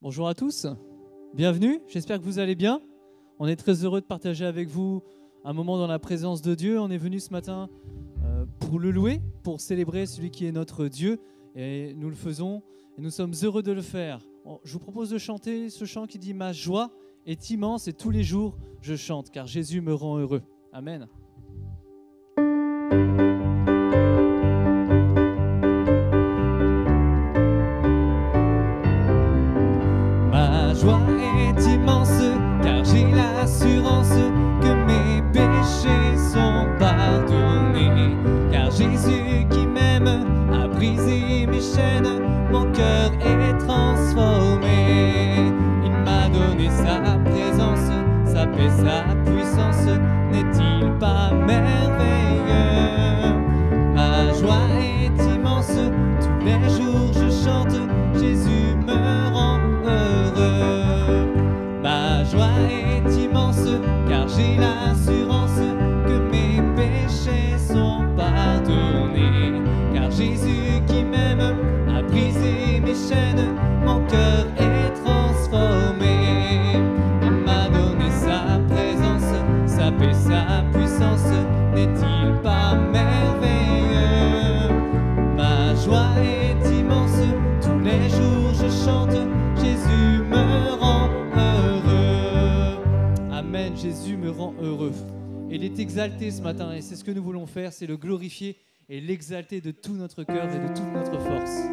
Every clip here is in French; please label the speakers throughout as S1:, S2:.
S1: Bonjour à tous, bienvenue, j'espère que vous allez bien. On est très heureux de partager avec vous un moment dans la présence de Dieu. On est venu ce matin pour le louer, pour célébrer celui qui est notre Dieu. Et nous le faisons et nous sommes heureux de le faire. Je vous propose de chanter ce chant qui dit « Ma joie est immense et tous les jours je chante car Jésus me rend heureux ». Amen. Ma joie est immense car j'ai l'assurance que mes péchés sont pardonnés. Car Jésus qui m'aime a brisé mes chaînes, mon cœur est transformé. Il m'a donné sa présence, sa paix, sa puissance, n'est-il pas merveilleux? Ma joie est immense, tous les jours je chante, Jésus me rend heureux. Ma joie est immense, car j'ai l'assurance que mes péchés sont pardonnés. Car Jésus qui m'aime a brisé mes chaînes, mon cœur est transformé. Il m'a donné sa présence, sa paix, sa puissance, n'est-il pas merveilleux? Ma joie est immense, tous les jours je chante, Jésus me rend heureux. Amen, Jésus me rend heureux. Et il est exalté ce matin, et c'est ce que nous voulons faire, c'est le glorifier et l'exalter de tout notre cœur et de toute notre force.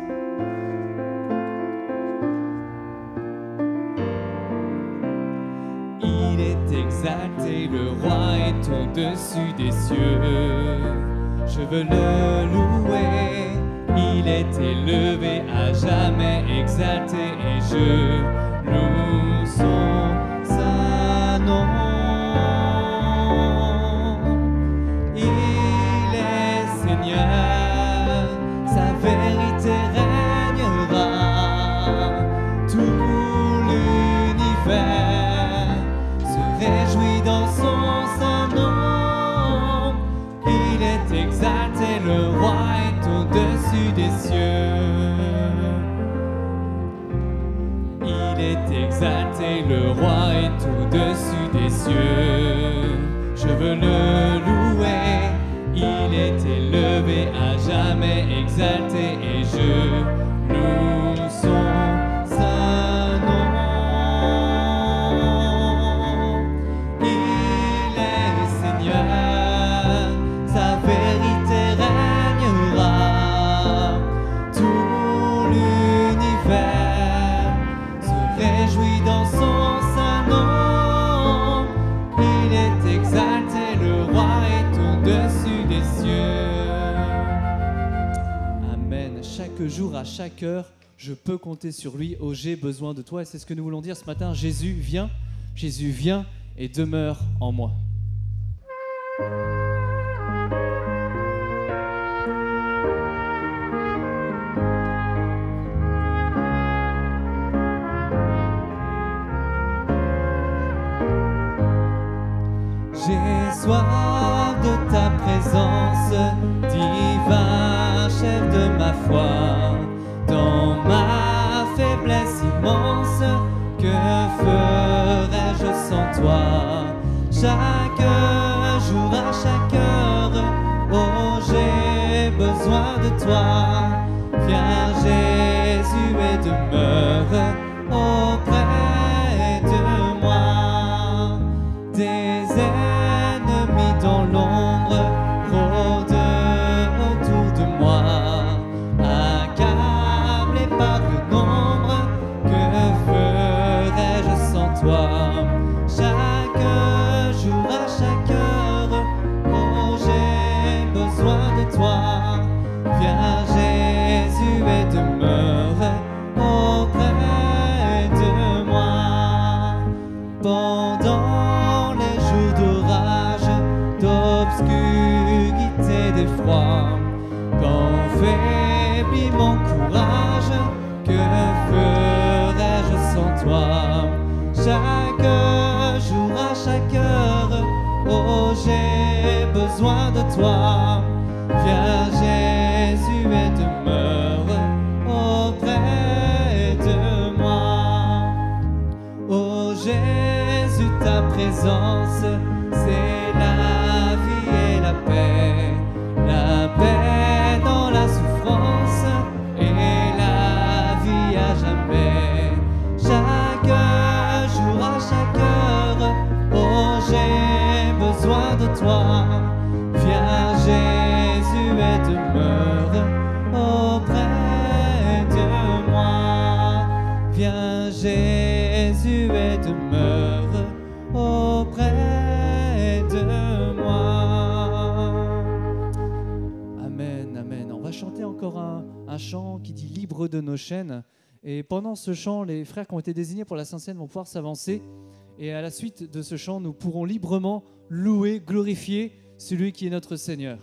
S1: Il est exalté, le roi est au-dessus des cieux. Je veux le louer, il est élevé, à jamais exalté, et je loue son saint nom. Il est Seigneur, sa vérité régnera, tout l'univers se réjouit dans son saint nom. Il est exalté, le roi est au-dessus des cieux. Il est exalté, le roi est au-dessus des cieux. Je veux le louer, il est élevé, à jamais exalté, et je loue son saint nom. Il est Seigneur, sa vérité régnera, tout l'univers se réjouit dans son saint nom. Il est exalté, le roi est au-dessus des cieux. Amen. Chaque jour, à chaque heure, je peux compter sur lui. Oh, j'ai besoin de toi. Et c'est ce que nous voulons dire ce matin. Jésus vient et demeure en moi. J'ai soif de ta présence, divin chef de ma foi. Dans ma faiblesse immense, que ferais-je sans toi? Chaque jour, à chaque heure, oh j'ai besoin de toi. Viens Jésus et demeure auprès de moi. Des ennemis dans l'ombre rôdent autour de moi, accablé par le nombre, que ferais-je sans toi? Chaque jour, à chaque heure, oh j'ai besoin de toi. Viens Jésus et demeure auprès de moi. Pendant les jours d'orage, d'obscurité, d'effroi, quand faiblit mon courage, que ferais-je sans toi? Chaque jour, à chaque heure, oh j'ai besoin de toi. Viens Jésus et demeure auprès de moi. Jésus, ta présence, c'est la vie et la paix dans la souffrance et la vie à jamais. Chaque jour, à chaque heure, oh j'ai besoin de toi. Viens Jésus et demeure auprès de moi. Viens Jésus et demeure auprès de moi. Amen, amen. On va chanter encore un chant qui dit « Libre de nos chaînes ». Et pendant ce chant, les frères qui ont été désignés pour la Sainte-Seine vont pouvoir s'avancer. Et à la suite de ce chant, nous pourrons librement louer, glorifier celui qui est notre Seigneur.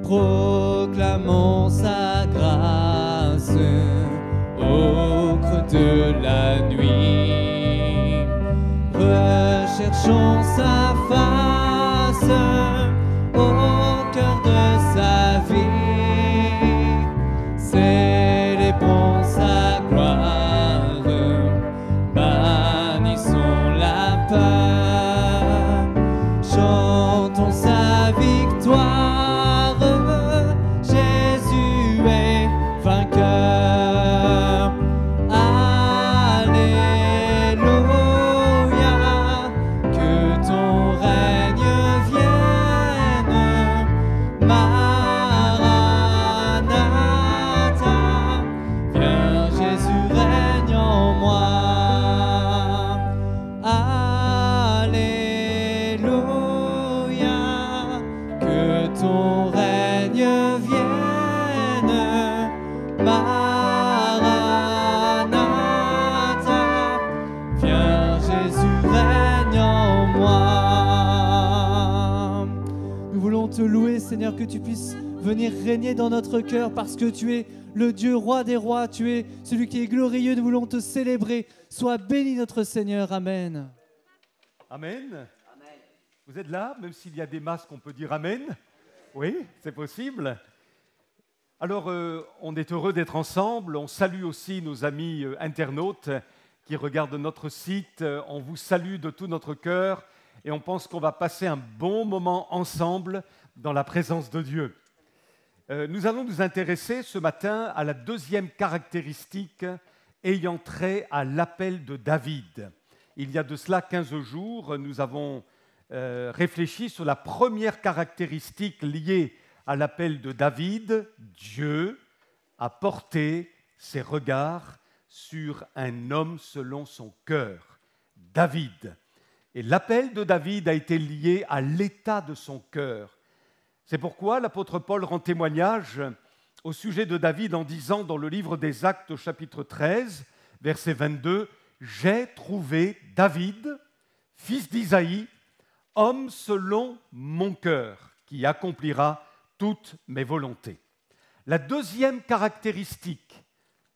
S1: Proclamons sa grâce au creux de la nuit. Recherchons sa face au cœur de sa vie. Célébrons sa gloire, bannissons la peur. Chantons sa victoire. Seigneur, que tu puisses venir régner dans notre cœur parce que tu es le Dieu roi des rois, tu es celui qui est glorieux, nous voulons te célébrer. Sois béni notre Seigneur, Amen.
S2: Amen. Amen. Vous êtes là, même s'il y a des masques, on peut dire Amen. Oui, c'est possible. Alors, on est heureux d'être ensemble, on salue aussi nos amis internautes qui regardent notre site, on vous salue de tout notre cœur et on pense qu'on va passer un bon moment ensemble dans la présence de Dieu. Nous allons nous intéresser ce matin à la deuxième caractéristique ayant trait à l'appel de David. Il y a de cela 15 jours, nous avons réfléchi sur la première caractéristique liée à l'appel de David, Dieu a porté ses regards sur un homme selon son cœur, David. Et l'appel de David a été lié à l'état de son cœur. C'est pourquoi l'apôtre Paul rend témoignage au sujet de David en disant dans le livre des Actes au chapitre 13, verset 22, « J'ai trouvé David, fils d'Isaïe, homme selon mon cœur, qui accomplira toutes mes volontés. » La deuxième caractéristique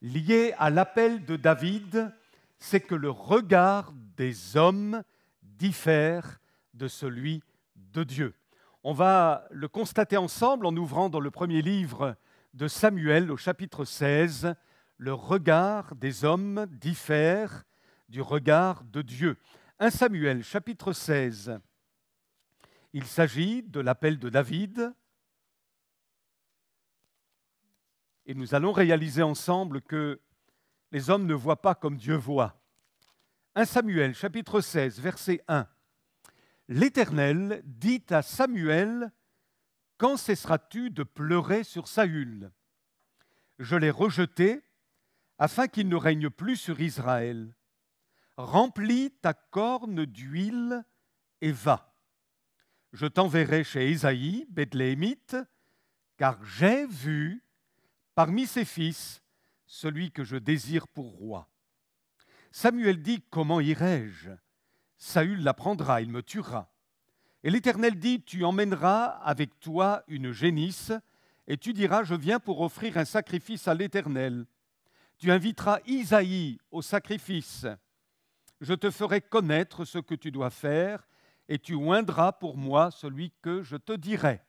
S2: liée à l'appel de David, c'est que le regard des hommes diffère de celui de Dieu. On va le constater ensemble en ouvrant dans le premier livre de Samuel au chapitre 16. Le regard des hommes diffère du regard de Dieu. 1 Samuel chapitre 16. Il s'agit de l'appel de David. Et nous allons réaliser ensemble que les hommes ne voient pas comme Dieu voit. 1 Samuel, chapitre 16, verset 1. L'Éternel dit à Samuel, « Quand cesseras-tu de pleurer sur Saül? Je l'ai rejeté afin qu'il ne règne plus sur Israël. Remplis ta corne d'huile et va. Je t'enverrai chez Ésaïe, Bethléemite, car j'ai vu parmi ses fils celui que je désire pour roi. » Samuel dit, « Comment irai-je? Saül l'apprendra, il me tuera. » Et l'Éternel dit, « Tu emmèneras avec toi une génisse, et tu diras, je viens pour offrir un sacrifice à l'Éternel. Tu inviteras Isaïe au sacrifice. Je te ferai connaître ce que tu dois faire, et tu oindras pour moi celui que je te dirai. »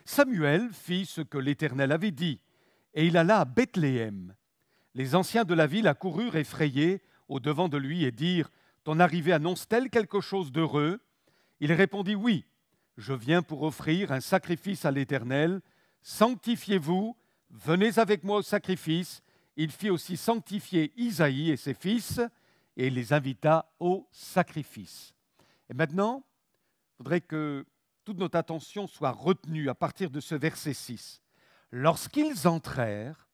S2: Samuel fit ce que l'Éternel avait dit, et il alla à Bethléem. Les anciens de la ville accoururent effrayés au-devant de lui et dirent, « Ton arrivée annonce-t-elle quelque chose d'heureux ?» Il répondit, « Oui, je viens pour offrir un sacrifice à l'Éternel. Sanctifiez-vous, venez avec moi au sacrifice. » Il fit aussi sanctifier Isaïe et ses fils, et il les invita au sacrifice. Et maintenant, il faudrait que toute notre attention soit retenue à partir de ce verset 6. Lorsqu'ils entrèrent,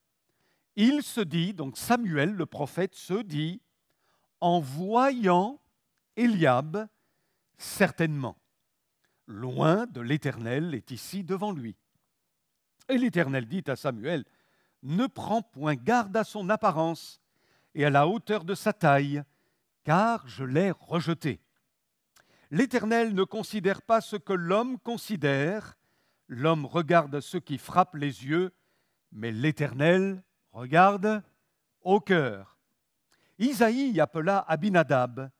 S2: il se dit, donc Samuel le prophète se dit, en voyant Éliab, certainement, loin de l'Éternel est ici devant lui. Et l'Éternel dit à Samuel, ne prends point garde à son apparence et à la hauteur de sa taille, car je l'ai rejeté. L'Éternel ne considère pas ce que l'homme considère, l'homme regarde ce qui frappe les yeux, mais l'Éternel regarde au cœur. Isaïe appela Abinadab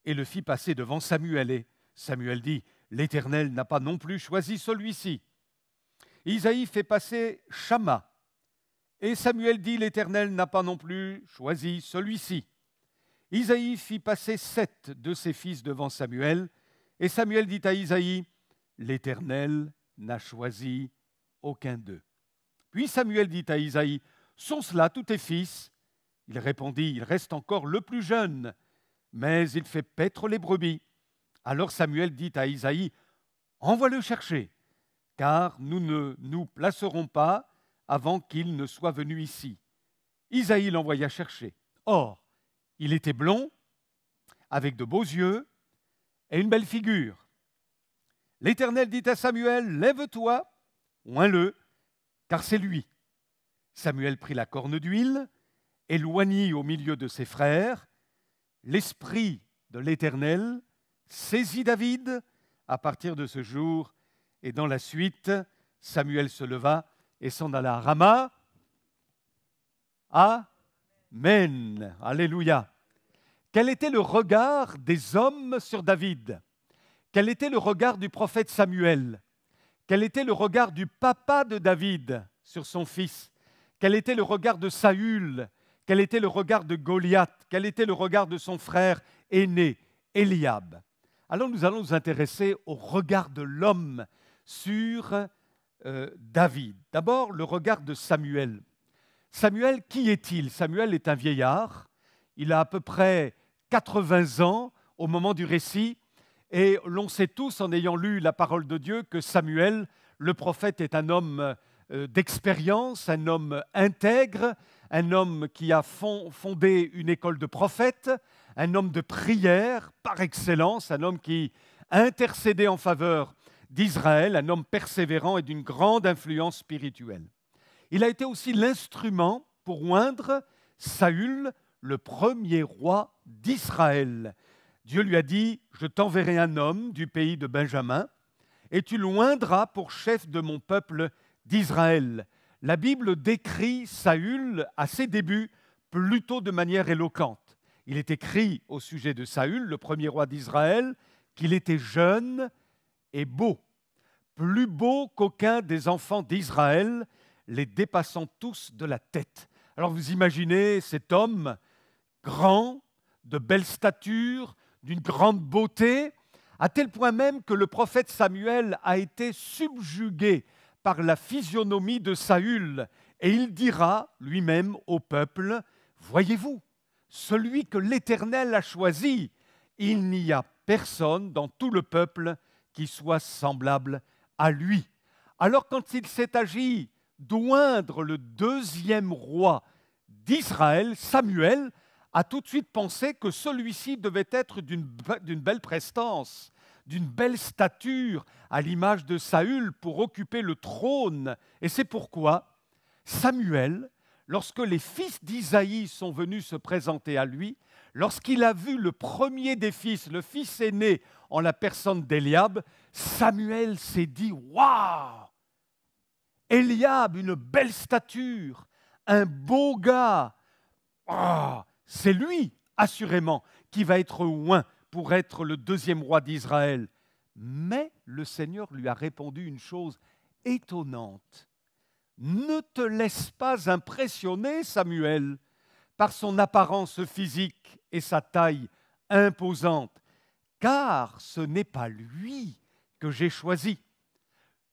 S2: et le fit passer devant Samuel. Et Samuel dit, l'Éternel n'a pas non plus choisi celui-ci. Isaïe fait passer Shama. Et Samuel dit, l'Éternel n'a pas non plus choisi celui-ci. Isaïe fit passer 7 de ses fils devant Samuel. Et Samuel dit à Isaïe, l'Éternel n'a choisi aucun d'eux. Puis Samuel dit à Isaïe, sont-ce là tous tes fils? Il répondit, il reste encore le plus jeune, mais il fait paître les brebis. Alors Samuel dit à Isaïe, envoie-le chercher, car nous ne nous placerons pas avant qu'il ne soit venu ici. Isaïe l'envoya chercher. Or, il était blond, avec de beaux yeux et une belle figure. L'Éternel dit à Samuel, lève-toi, oins-le, car c'est lui. Samuel prit la corne d'huile, éloignit au milieu de ses frères. L'Esprit de l'Éternel saisit David à partir de ce jour, et dans la suite, Samuel se leva et s'en alla à Rama. Amen. Alléluia. Quel était le regard des hommes sur David? Quel était le regard du prophète Samuel? Quel était le regard du papa de David sur son fils? Quel était le regard de Saül? Quel était le regard de Goliath? Quel était le regard de son frère aîné, Éliab? Alors nous allons nous intéresser au regard de l'homme sur David. D'abord, le regard de Samuel. Samuel, qui est-il? Samuel est un vieillard. Il a à peu près 80 ans au moment du récit. Et l'on sait tous, en ayant lu la parole de Dieu, que Samuel, Le prophète est un homme d'expérience, un homme intègre, un homme qui a fondé une école de prophètes, un homme de prière par excellence, un homme qui a intercédé en faveur d'Israël, un homme persévérant et d'une grande influence spirituelle. Il a été aussi l'instrument pour oindre Saül, le premier roi d'Israël. Dieu lui a dit « Je t'enverrai un homme du pays de Benjamin, et tu l'oindras pour chef de mon peuple d'Israël. » La Bible décrit Saül à ses débuts plutôt de manière éloquente. Il est écrit au sujet de Saül, le premier roi d'Israël, qu'il était jeune et beau, plus beau qu'aucun des enfants d'Israël, les dépassant tous de la tête. Alors vous imaginez cet homme grand, de belle stature, d'une grande beauté, à tel point même que le prophète Samuel a été subjugué par la physionomie de Saül, et il dira lui-même au peuple, « Voyez-vous, celui que l'Éternel a choisi, il n'y a personne dans tout le peuple qui soit semblable à lui. » Alors quand il s'est agi d'oindre le deuxième roi d'Israël, Samuel a tout de suite pensé que celui-ci devait être d'une belle prestance, d'une belle stature, à l'image de Saül, pour occuper le trône. Et c'est pourquoi Samuel, lorsque les fils d'Isaïe sont venus se présenter à lui, lorsqu'il a vu le premier des fils, le fils aîné, en la personne d'Éliab, Samuel s'est dit « Waouh ! Éliab, une belle stature, un beau gars. Oh, c'est lui, assurément, qui va être oint pour être le deuxième roi d'Israël. » Mais le Seigneur lui a répondu une chose étonnante. « Ne te laisse pas impressionner, Samuel, par son apparence physique et sa taille imposante, car ce n'est pas lui que j'ai choisi. »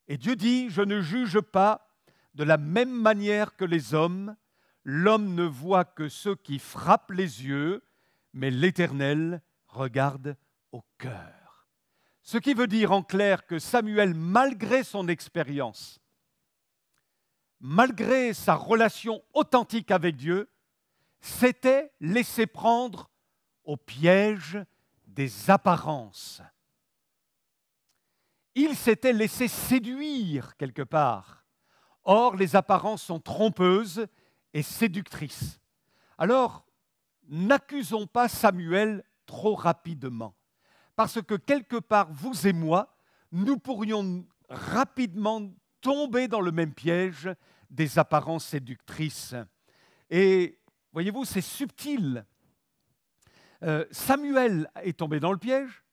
S2: Et Dieu dit, « Je ne juge pas de la même manière que les hommes. L'homme ne voit que ceux qui frappent les yeux, mais l'Éternel regarde au cœur. » Ce qui veut dire en clair que Samuel, malgré son expérience, malgré sa relation authentique avec Dieu, s'était laissé prendre au piège des apparences. Il s'était laissé séduire quelque part. Or, les apparences sont trompeuses et séductrices. Alors, n'accusons pas Samuel trop rapidement, parce que quelque part, vous et moi, nous pourrions rapidement tomber dans le même piège des apparences séductrices. Et voyez-vous, c'est subtil. Samuel est tombé dans le piège,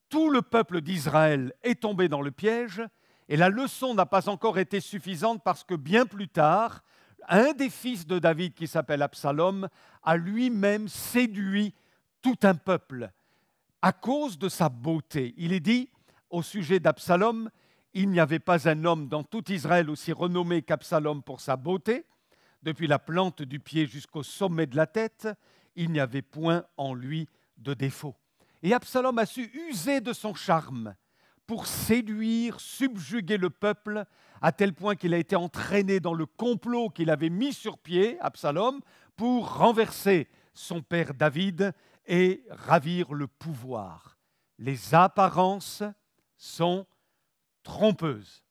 S2: tout le peuple d'Israël est tombé dans le piège, et la leçon n'a pas encore été suffisante parce que bien plus tard, un des fils de David, qui s'appelle Absalom, a lui-même séduit tout un peuple à cause de sa beauté. Il est dit au sujet d'Absalom, « Il n'y avait pas un homme dans tout Israël aussi renommé qu'Absalom pour sa beauté. Depuis la plante du pied jusqu'au sommet de la tête, il n'y avait point en lui de défaut. » Et Absalom a su user de son charme pour séduire, subjuguer le peuple, à tel point qu'il a été entraîné dans le complot qu'il avait mis sur pied, Absalom, pour renverser son père David et ravir le pouvoir. Les apparences sont trompeuses.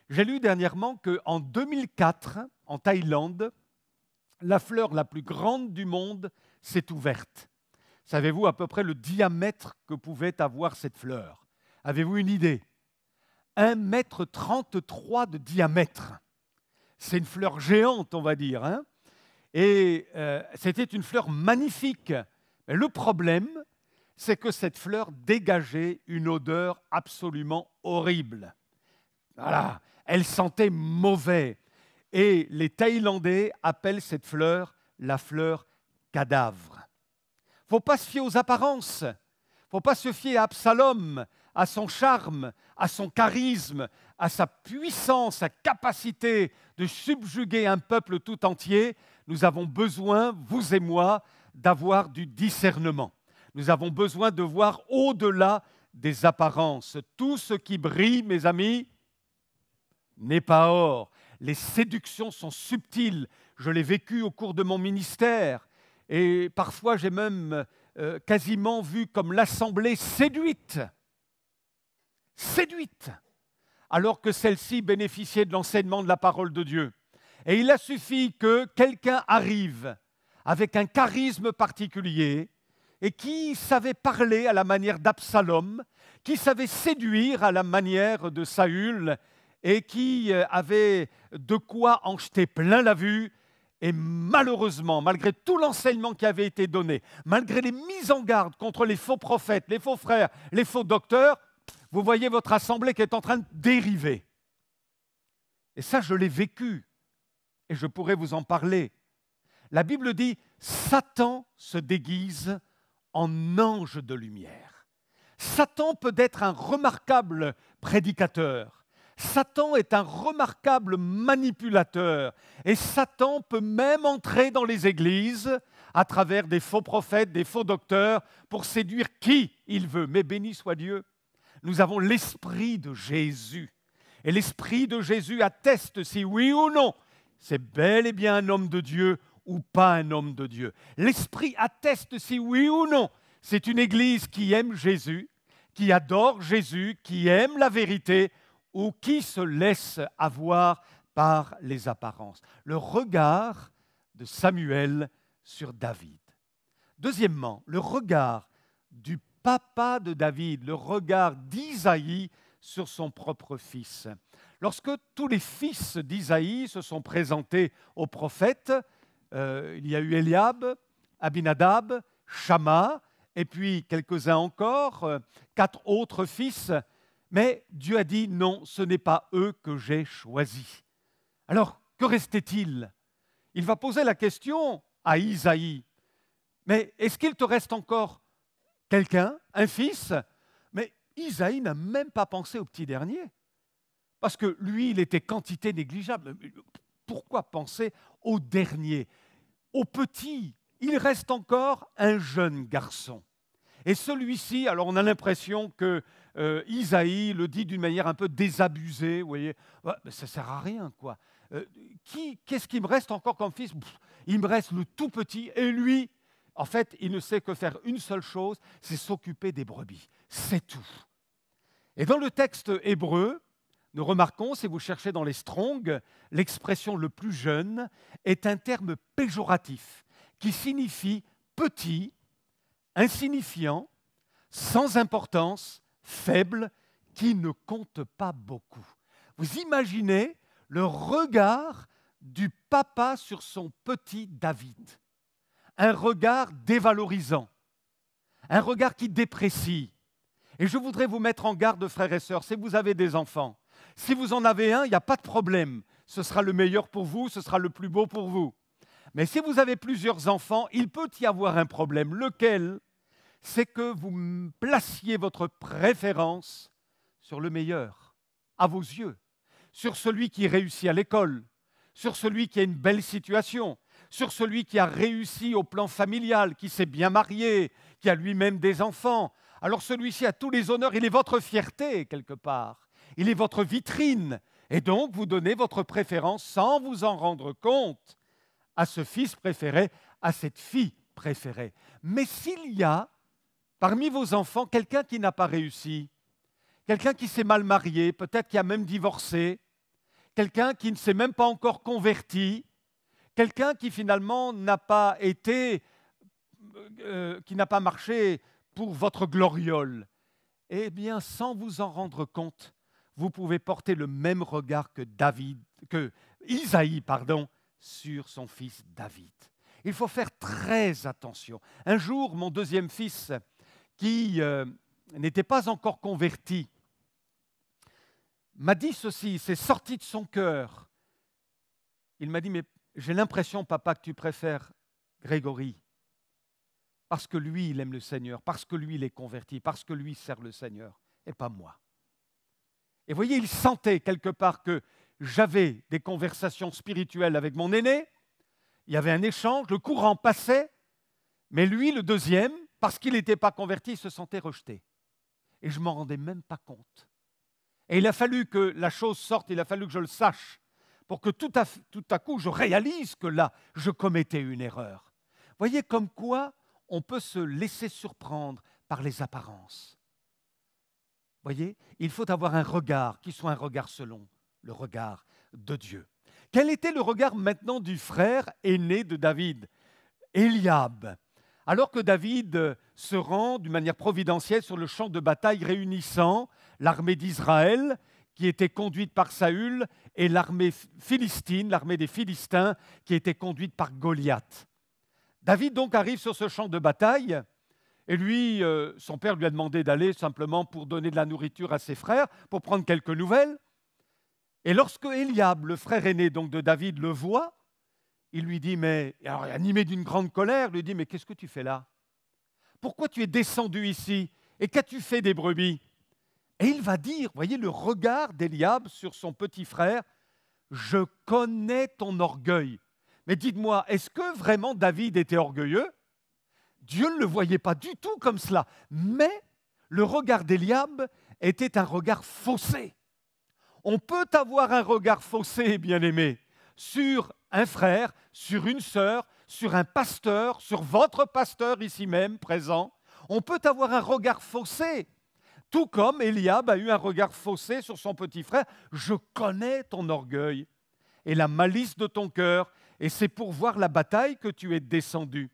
S2: J'ai lu dernièrement qu'en 2004, en Thaïlande, la fleur la plus grande du monde s'est ouverte. Savez-vous à peu près le diamètre que pouvait avoir cette fleur? Avez-vous une idée? 1,33 m de diamètre. C'est une fleur géante, on va dire. Hein? Et c'était une fleur magnifique. Mais le problème, c'est que cette fleur dégageait une odeur absolument horrible. Voilà, elle sentait mauvais. Et les Thaïlandais appellent cette fleur la fleur cadavre. Il ne faut pas se fier aux apparences. Il ne faut pas se fier à Absalom, à son charme, à son charisme, à sa puissance, sa capacité de subjuguer un peuple tout entier. Nous avons besoin, vous et moi, d'avoir du discernement. Nous avons besoin de voir au-delà des apparences. Tout ce qui brille, mes amis, n'est pas or. Les séductions sont subtiles. Je l'ai vécu au cours de mon ministère. Et parfois, j'ai même quasiment vu comme l'assemblée séduite. Séduite. Alors que celle-ci bénéficiait de l'enseignement de la parole de Dieu. Et il a suffi que quelqu'un arrive avec un charisme particulier et qui savait parler à la manière d'Absalom, qui savait séduire à la manière de Saül et qui avait de quoi en jeter plein la vue. Et malheureusement, malgré tout l'enseignement qui avait été donné, malgré les mises en garde contre les faux prophètes, les faux frères, les faux docteurs, vous voyez votre assemblée qui est en train de dériver. Et ça, je l'ai vécu. Et je pourrais vous en parler. La Bible dit « Satan se déguise en ange de lumière ». Satan peut être un remarquable prédicateur. Satan est un remarquable manipulateur. Et Satan peut même entrer dans les églises à travers des faux prophètes, des faux docteurs, pour séduire qui il veut. Mais béni soit Dieu, nous avons l'Esprit de Jésus. Et l'Esprit de Jésus atteste si oui ou non c'est bel et bien un homme de Dieu ou pas un homme de Dieu. L'Esprit atteste si oui ou non c'est une église qui aime Jésus, qui adore Jésus, qui aime la vérité ou qui se laisse avoir par les apparences. Le regard de Samuel sur David. Deuxièmement, le regard du papa de David, le regard d'Isaïe sur son propre fils. Lorsque tous les fils d'Isaïe se sont présentés au prophète, il y a eu Eliab, Abinadab, Shama, et puis quelques-uns encore, 4 autres fils. Mais Dieu a dit non, ce n'est pas eux que j'ai choisis. Alors, que restait-il? Il va poser la question à Isaïe. Mais est-ce qu'il te reste encore quelqu'un, un fils? Mais Isaïe n'a même pas pensé au petit dernier. Parce que lui, il était quantité négligeable. Pourquoi penser au dernier? Au petit, il reste encore un jeune garçon. Et celui-ci, alors on a l'impression que Isaïe le dit d'une manière un peu désabusée, vous voyez, ouais, mais ça ne sert à rien, quoi. Qu'est-ce qui me reste encore comme fils? Il me reste le tout petit, et lui, en fait, il ne sait que faire une seule chose, c'est s'occuper des brebis. C'est tout. Et dans le texte hébreu, nous remarquons, si vous cherchez dans les Strong, l'expression le plus jeune est un terme péjoratif qui signifie petit, insignifiant, sans importance, faible, qui ne compte pas beaucoup. Vous imaginez le regard du papa sur son petit David. Un regard dévalorisant, un regard qui déprécie. Et je voudrais vous mettre en garde, frères et sœurs, si vous avez des enfants, si vous en avez un, il n'y a pas de problème. Ce sera le meilleur pour vous, ce sera le plus beau pour vous. Mais si vous avez plusieurs enfants, il peut y avoir un problème. Lequel? C'est que vous placiez votre préférence sur le meilleur, à vos yeux, sur celui qui réussit à l'école, sur celui qui a une belle situation, sur celui qui a réussi au plan familial, qui s'est bien marié, qui a lui-même des enfants. Alors celui-ci a tous les honneurs, il est votre fierté quelque part. Il est votre vitrine. Et donc, vous donnez votre préférence sans vous en rendre compte à ce fils préféré, à cette fille préférée. Mais s'il y a parmi vos enfants quelqu'un qui n'a pas réussi, quelqu'un qui s'est mal marié, peut-être qui a même divorcé, quelqu'un qui ne s'est même pas encore converti, quelqu'un qui finalement n'a pas été, qui n'a pas marché pour votre gloriole, eh bien, sans vous en rendre compte, vous pouvez porter le même regard que Isaïe, sur son fils David. Il faut faire très attention. Un jour, mon deuxième fils, qui n'était pas encore converti, m'a dit ceci, c'est sorti de son cœur. Il m'a dit, mais j'ai l'impression, papa, que tu préfères Grégory, parce que lui, il aime le Seigneur, parce que lui, il est converti, parce que lui, sert le Seigneur, et pas moi. Et vous voyez, il sentait quelque part que j'avais des conversations spirituelles avec mon aîné, il y avait un échange, le courant passait, mais lui, le deuxième, parce qu'il n'était pas converti, il se sentait rejeté. Et je ne m'en rendais même pas compte. Et il a fallu que la chose sorte, il a fallu que je le sache, pour que tout à coup, je réalise que là, je commettais une erreur. Voyez comme quoi on peut se laisser surprendre par les apparences. Voyez, il faut avoir un regard qui soit un regard selon le regard de Dieu. Quel était le regard maintenant du frère aîné de David, Eliab? Alors que David se rend d'une manière providentielle sur le champ de bataille réunissant l'armée d'Israël qui était conduite par Saül et l'armée philistine, l'armée des Philistins qui était conduite par Goliath. David donc arrive sur ce champ de bataille et lui, son père lui a demandé d'aller simplement pour donner de la nourriture à ses frères, pour prendre quelques nouvelles. Et lorsque Eliab, le frère aîné donc de David, le voit, il lui dit, mais alors, animé d'une grande colère, lui dit, mais qu'est-ce que tu fais là? Pourquoi tu es descendu ici? Et qu'as-tu fait des brebis? Et il va dire, voyez le regard d'Eliab sur son petit frère, je connais ton orgueil. Mais dites-moi, est-ce que vraiment David était orgueilleux? Dieu ne le voyait pas du tout comme cela. Mais le regard d'Eliab était un regard faussé. On peut avoir un regard faussé, bien-aimé, sur un frère, sur une sœur, sur un pasteur, sur votre pasteur ici même présent. On peut avoir un regard faussé. Tout comme Eliab a eu un regard faussé sur son petit frère. Je connais ton orgueil et la malice de ton cœur, et c'est pour voir la bataille que tu es descendu.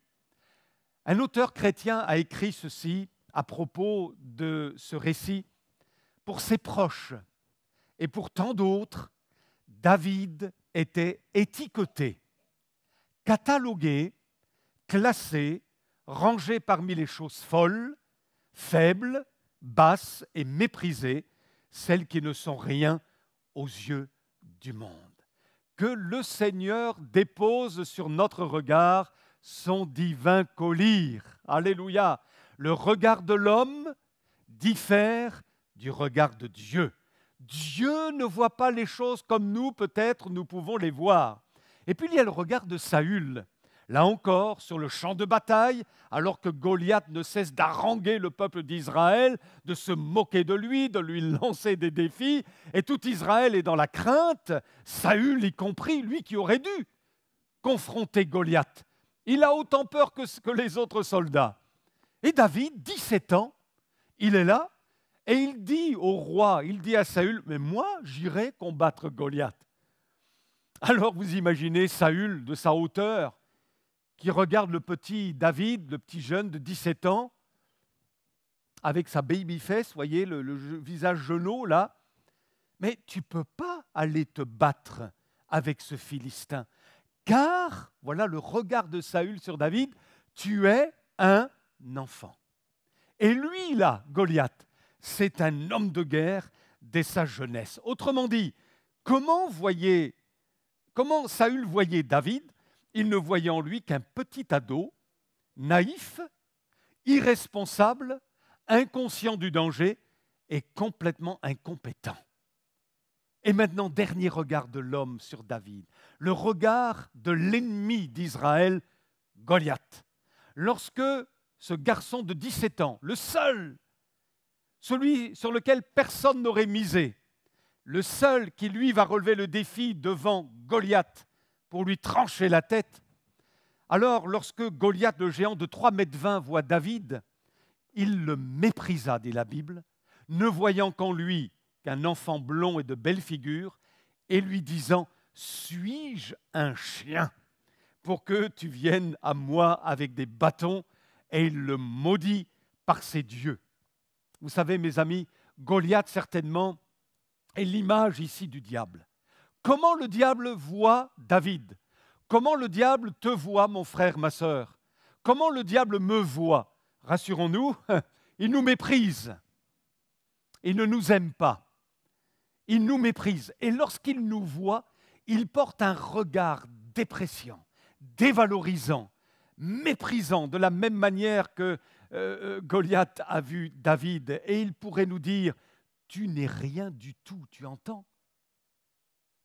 S2: Un auteur chrétien a écrit ceci à propos de ce récit. Pour ses proches et pour tant d'autres, David était étiqueté, catalogué, classé, rangé parmi les choses folles, faibles, basses et méprisées, celles qui ne sont rien aux yeux du monde. Que le Seigneur dépose sur notre regard son divin collier. Alléluia. Le regard de l'homme diffère du regard de Dieu. Dieu ne voit pas les choses comme nous, peut-être, nous pouvons les voir. Et puis il y a le regard de Saül. Là encore, sur le champ de bataille, alors que Goliath ne cesse d'haranguer le peuple d'Israël, de se moquer de lui lancer des défis, et tout Israël est dans la crainte, Saül y compris, lui qui aurait dû confronter Goliath. Il a autant peur que les autres soldats. Et David, 17 ans, il est là, et il dit au roi, il dit à Saül, « Mais moi, j'irai combattre Goliath. » Alors vous imaginez Saül de sa hauteur, qui regarde le petit David, le petit jeune de 17 ans, avec sa baby face, voyez, le visage genou là. Mais tu ne peux pas aller te battre avec ce Philistin, car, voilà le regard de Saül sur David, tu es un enfant. Et lui là, Goliath, c'est un homme de guerre dès sa jeunesse. Autrement dit, comment Saül voyait David? Il ne voyait en lui qu'un petit ado, naïf, irresponsable, inconscient du danger et complètement incompétent. Et maintenant, dernier regard de l'homme sur David, le regard de l'ennemi d'Israël, Goliath. Lorsque ce garçon de 17 ans, le seul, celui sur lequel personne n'aurait misé, le seul qui lui va relever le défi devant Goliath pour lui trancher la tête, alors lorsque Goliath, le géant de 3,20 m, voit David, il le méprisa, dit la Bible, ne voyant qu'en lui qu'un enfant blond et de belle figure, et lui disant « Suis-je un chien pour que tu viennes à moi avec des bâtons ?» Et il le maudit par ses dieux. Vous savez, mes amis, Goliath, certainement, est l'image ici du diable. Comment le diable voit David? Comment le diable te voit, mon frère, ma sœur? Comment le diable me voit? Rassurons-nous, il nous méprise. Il ne nous aime pas. Il nous méprise. Et lorsqu'il nous voit, il porte un regard dépréciant, dévalorisant, méprisant, de la même manière que Goliath a vu David. Et il pourrait nous dire, tu n'es rien du tout, tu entends?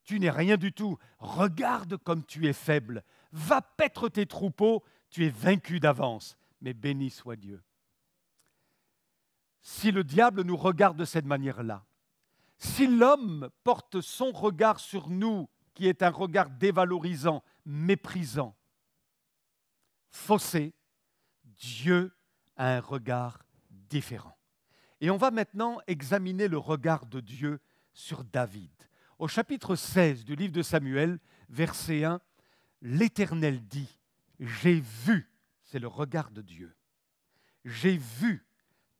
S2: Tu n'es rien du tout. Regarde comme tu es faible. Va paître tes troupeaux, tu es vaincu d'avance. Mais béni soit Dieu. Si le diable nous regarde de cette manière-là, Si l'homme porte son regard sur nous, qui est un regard dévalorisant, méprisant, faussé, Dieu a un regard différent. Et on va maintenant examiner le regard de Dieu sur David. Au chapitre 16 du livre de Samuel, verset 1, l'Éternel dit, « J'ai vu », c'est le regard de Dieu, « j'ai vu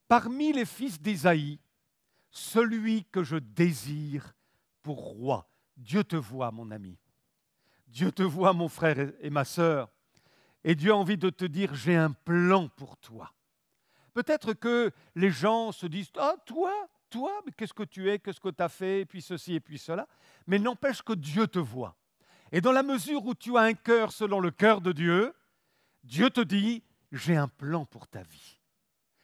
S2: parmi les fils d'Ésaïe celui que je désire pour roi. » Dieu te voit, mon ami. Dieu te voit, mon frère et ma sœur. Et Dieu a envie de te dire, j'ai un plan pour toi. Peut-être que les gens se disent, ah, toi, mais qu'est-ce que tu es, qu'est-ce que tu as fait, et puis ceci et puis cela. Mais n'empêche que Dieu te voit. Et dans la mesure où tu as un cœur selon le cœur de Dieu, Dieu te dit, j'ai un plan pour ta vie.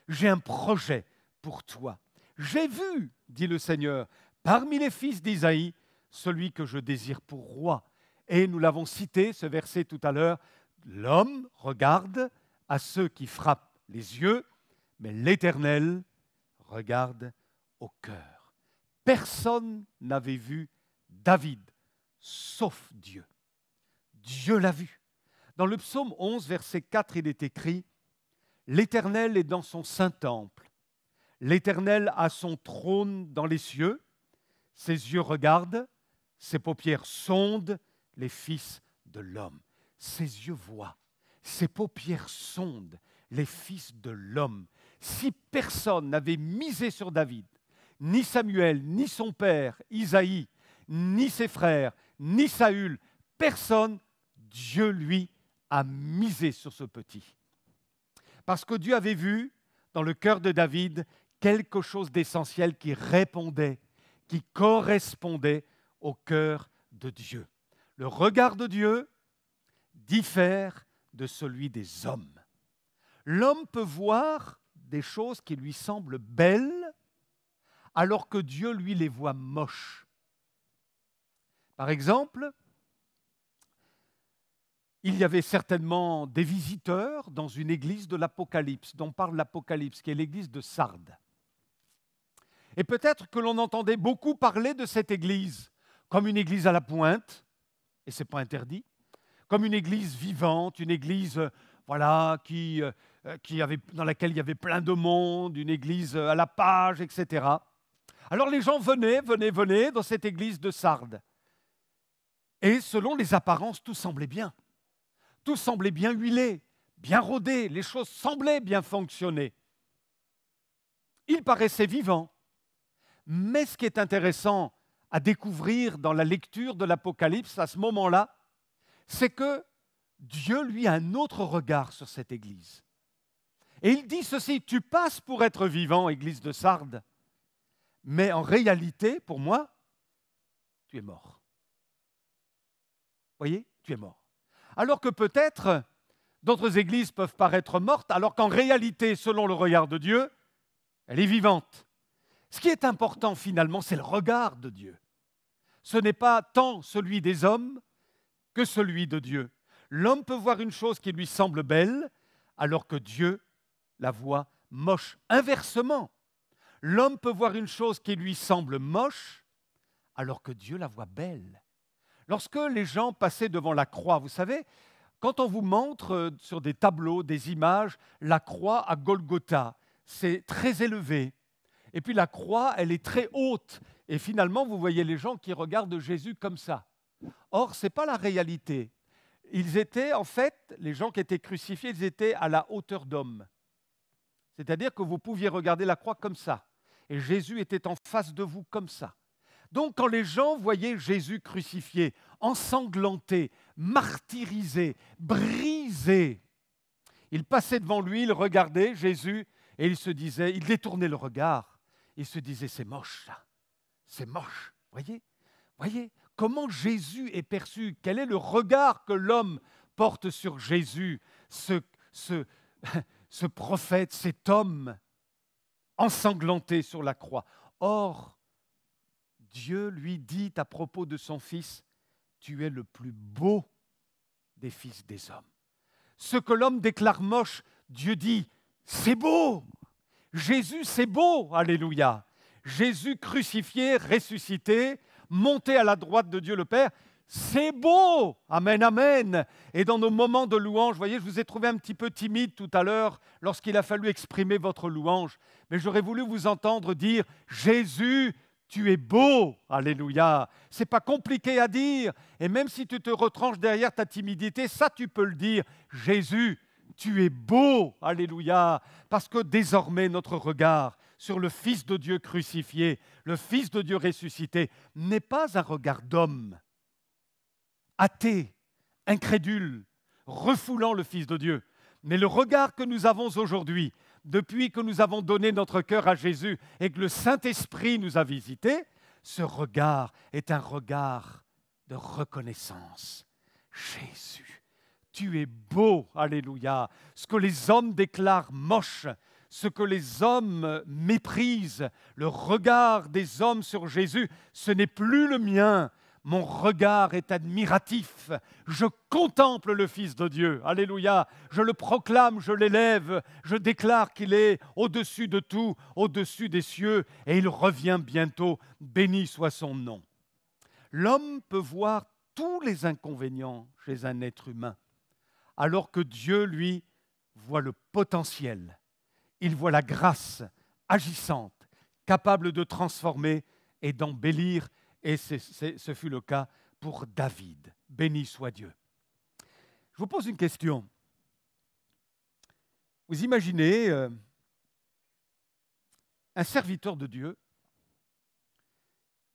S2: J'ai un projet pour toi. J'ai vu, dit le Seigneur, parmi les fils d'Ésaïe, celui que je désire pour roi. Et nous l'avons cité, ce verset tout à l'heure, l'homme regarde à ceux qui frappent les yeux, mais l'Éternel regarde au cœur. Personne n'avait vu David, sauf Dieu. Dieu l'a vu. Dans le psaume 11, verset 4, il est écrit « L'Éternel est dans son saint temple. L'Éternel a son trône dans les cieux. Ses yeux regardent, ses paupières sondent les fils de l'homme. » Ses yeux voient, ses paupières sondent les fils de l'homme. Si personne n'avait misé sur David, ni Samuel, ni son père, Isaïe, ni ses frères, ni Saül, personne, Dieu lui a misé sur ce petit. Parce que Dieu avait vu dans le cœur de David quelque chose d'essentiel qui répondait, qui correspondait au cœur de Dieu. Le regard de Dieu diffère de celui des hommes. L'homme peut voir des choses qui lui semblent belles, alors que Dieu, lui, les voit moches. Par exemple, il y avait certainement des visiteurs dans une église de l'Apocalypse, dont parle l'Apocalypse, qui est l'église de Sardes. Et peut-être que l'on entendait beaucoup parler de cette église comme une église à la pointe, et ce n'est pas interdit, comme une église vivante, une église dans laquelle il y avait plein de monde, une église à la page, etc. Alors les gens venaient dans cette église de Sardes. Et selon les apparences, tout semblait bien. Tout semblait bien huilé, bien rodé, les choses semblaient bien fonctionner. Il paraissait vivant. Mais ce qui est intéressant à découvrir dans la lecture de l'Apocalypse à ce moment-là, c'est que Dieu, lui, a un autre regard sur cette église. Et il dit ceci, tu passes pour être vivant, église de Sardes, mais en réalité, pour moi, tu es mort. Voyez, tu es mort. Alors que peut-être, d'autres églises peuvent paraître mortes, alors qu'en réalité, selon le regard de Dieu, elle est vivante. Ce qui est important finalement, c'est le regard de Dieu. Ce n'est pas tant celui des hommes que celui de Dieu. L'homme peut voir une chose qui lui semble belle, alors que Dieu la voit moche. Inversement, l'homme peut voir une chose qui lui semble moche, alors que Dieu la voit belle. Lorsque les gens passaient devant la croix, vous savez, quand on vous montre sur des tableaux, des images, la croix à Golgotha, c'est très élevé. Et puis la croix, elle est très haute. Et finalement, vous voyez les gens qui regardent Jésus comme ça. Or, ce n'est pas la réalité. Ils étaient, en fait, les gens qui étaient crucifiés, ils étaient à la hauteur d'homme. C'est-à-dire que vous pouviez regarder la croix comme ça. Et Jésus était en face de vous comme ça. Donc, quand les gens voyaient Jésus crucifié, ensanglanté, martyrisé, brisé, ils passaient devant lui, ils regardaient Jésus et ils se disaient, ils détournaient le regard. Ils se disaient, c'est moche ça, c'est moche. Voyez comment Jésus est perçu, quel est le regard que l'homme porte sur Jésus, ce prophète, cet homme ensanglanté sur la croix. Or, Dieu lui dit à propos de son fils, tu es le plus beau des fils des hommes. Ce que l'homme déclare moche, Dieu dit, c'est beau. Jésus, c'est beau, alléluia. Jésus crucifié, ressuscité, monté à la droite de Dieu le Père. C'est beau! Amen, amen! Et dans nos moments de louange, vous voyez, je vous ai trouvé un petit peu timide tout à l'heure lorsqu'il a fallu exprimer votre louange. Mais j'aurais voulu vous entendre dire « Jésus, tu es beau! » Alléluia! Ce n'est pas compliqué à dire. Et même si tu te retranches derrière ta timidité, ça tu peux le dire. « Jésus, tu es beau! » Alléluia! Parce que désormais notre regard sur le Fils de Dieu crucifié, le Fils de Dieu ressuscité, n'est pas un regard d'homme, athée, incrédule, refoulant le Fils de Dieu. Mais le regard que nous avons aujourd'hui, depuis que nous avons donné notre cœur à Jésus et que le Saint-Esprit nous a visités, ce regard est un regard de reconnaissance. Jésus, tu es beau, alléluia. Ce que les hommes déclarent moche, ce que les hommes méprisent, le regard des hommes sur Jésus, ce n'est plus le mien. Mon regard est admiratif. Je contemple le Fils de Dieu. Alléluia. Je le proclame, je l'élève. Je déclare qu'il est au-dessus de tout, au-dessus des cieux, et il revient bientôt. Béni soit son nom. L'homme peut voir tous les inconvénients chez un être humain, alors que Dieu, lui, voit le potentiel. Il voit la grâce agissante, capable de transformer et d'embellir. Et ce fut le cas pour David. Béni soit Dieu. Je vous pose une question. Vous imaginez un serviteur de Dieu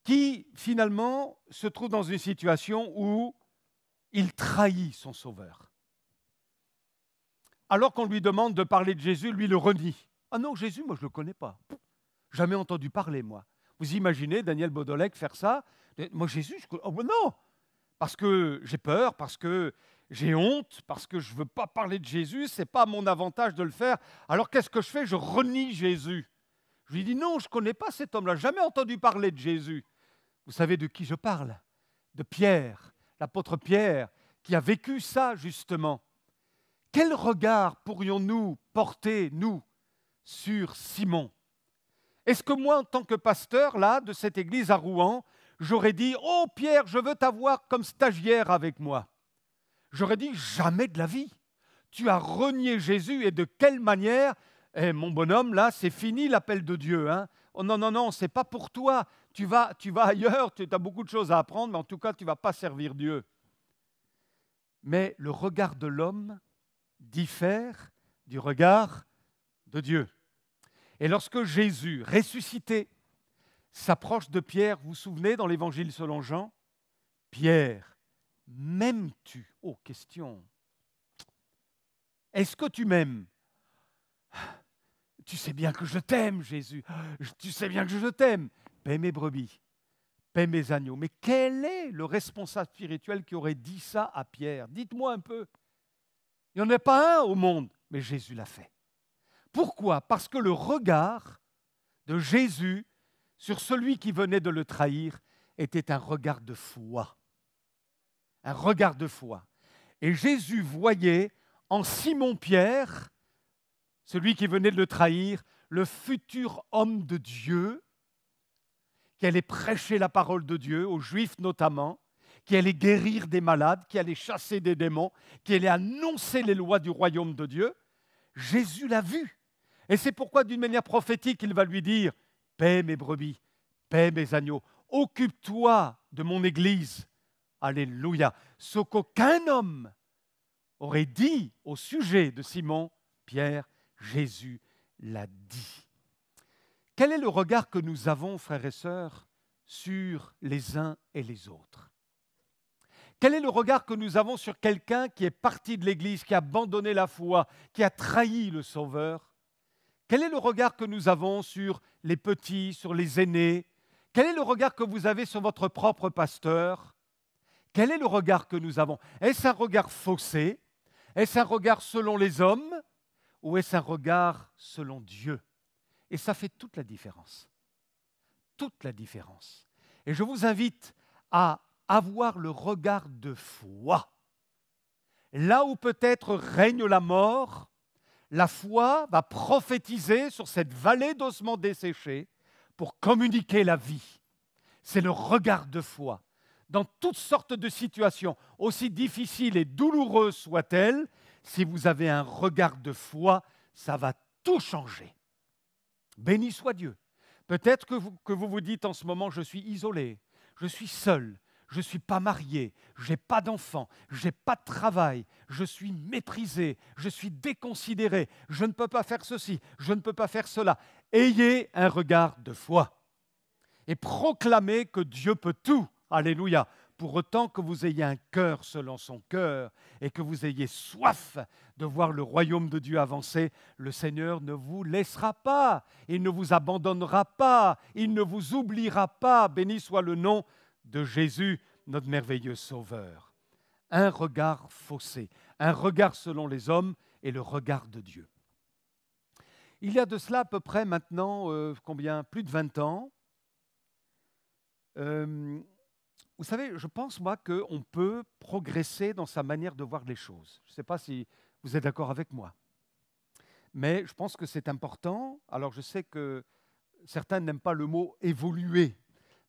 S2: qui finalement se trouve dans une situation où il trahit son Sauveur. Alors qu'on lui demande de parler de Jésus, lui le renie. Ah non, Jésus, moi je ne le connais pas. Jamais entendu parler, moi. Vous imaginez Daniel Baudolec faire ça? Moi, Jésus, oh, non! Parce que j'ai peur, parce que j'ai honte, parce que je ne veux pas parler de Jésus, ce n'est pas mon avantage de le faire. Alors qu'est-ce que je fais? Je renie Jésus. Je lui dis non, je ne connais pas cet homme-là, jamais entendu parler de Jésus. Vous savez de qui je parle? De Pierre, l'apôtre Pierre, qui a vécu ça justement. Quel regard pourrions-nous porter, nous, sur Simon? Est-ce que moi, en tant que pasteur là, de cette église à Rouen, j'aurais dit « Oh Pierre, je veux t'avoir comme stagiaire avec moi ». J'aurais dit « Jamais de la vie. Tu as renié Jésus et de quelle manière? Mon bonhomme, là, c'est fini l'appel de Dieu. Hein. Oh non, non, non, c'est pas pour toi. Tu vas ailleurs, tu as beaucoup de choses à apprendre, mais en tout cas, tu ne vas pas servir Dieu. » Mais le regard de l'homme diffère du regard de Dieu. Et lorsque Jésus, ressuscité, s'approche de Pierre, vous vous souvenez dans l'Évangile selon Jean? Pierre, m'aimes-tu? Oh, question. Est-ce que tu m'aimes? Tu sais bien que je t'aime, Jésus. Tu sais bien que je t'aime. Paie mes brebis, paie mes agneaux. Mais quel est le responsable spirituel qui aurait dit ça à Pierre? Dites-moi un peu. Il n'y en a pas un au monde, mais Jésus l'a fait. Pourquoi? Parce que le regard de Jésus sur celui qui venait de le trahir était un regard de foi. Un regard de foi. Et Jésus voyait en Simon-Pierre, celui qui venait de le trahir, le futur homme de Dieu, qui allait prêcher la parole de Dieu, aux Juifs notamment, qui allait guérir des malades, qui allait chasser des démons, qui allait annoncer les lois du royaume de Dieu. Jésus l'a vu. Et c'est pourquoi, d'une manière prophétique, il va lui dire « Paie mes brebis, paie mes agneaux, occupe-toi de mon Église. » Alléluia. Ce qu'aucun homme aurait dit au sujet de Simon, Pierre, Jésus l'a dit. Quel est le regard que nous avons, frères et sœurs, sur les uns et les autres? Quel est le regard que nous avons sur quelqu'un qui est parti de l'Église, qui a abandonné la foi, qui a trahi le Sauveur? Quel est le regard que nous avons sur les petits, sur les aînés? Quel est le regard que vous avez sur votre propre pasteur? Quel est le regard que nous avons? Est-ce un regard faussé? Est-ce un regard selon les hommes? Ou est-ce un regard selon Dieu? Et ça fait toute la différence. Toute la différence. Et je vous invite à avoir le regard de foi. Là où peut-être règne la mort, la foi va prophétiser sur cette vallée d'ossements desséchés pour communiquer la vie. C'est le regard de foi. Dans toutes sortes de situations, aussi difficiles et douloureuses soient-elles, si vous avez un regard de foi, ça va tout changer. Béni soit Dieu. Peut-être que vous vous dites en ce moment, je suis isolé, je suis seul, je ne suis pas marié, je n'ai pas d'enfant, je n'ai pas de travail, je suis méprisé, je suis déconsidéré, je ne peux pas faire ceci, je ne peux pas faire cela. Ayez un regard de foi et proclamez que Dieu peut tout. Alléluia. Pour autant que vous ayez un cœur selon son cœur et que vous ayez soif de voir le royaume de Dieu avancer, le Seigneur ne vous laissera pas, il ne vous abandonnera pas, il ne vous oubliera pas. Béni soit le nom de Jésus, notre merveilleux Sauveur. Un regard faussé, un regard selon les hommes et le regard de Dieu. Il y a de cela à peu près maintenant, plus de 20 ans, vous savez, je pense, moi, qu'on peut progresser dans sa manière de voir les choses. Je ne sais pas si vous êtes d'accord avec moi. Mais je pense que c'est important. Alors, je sais que certains n'aiment pas le mot « évoluer ».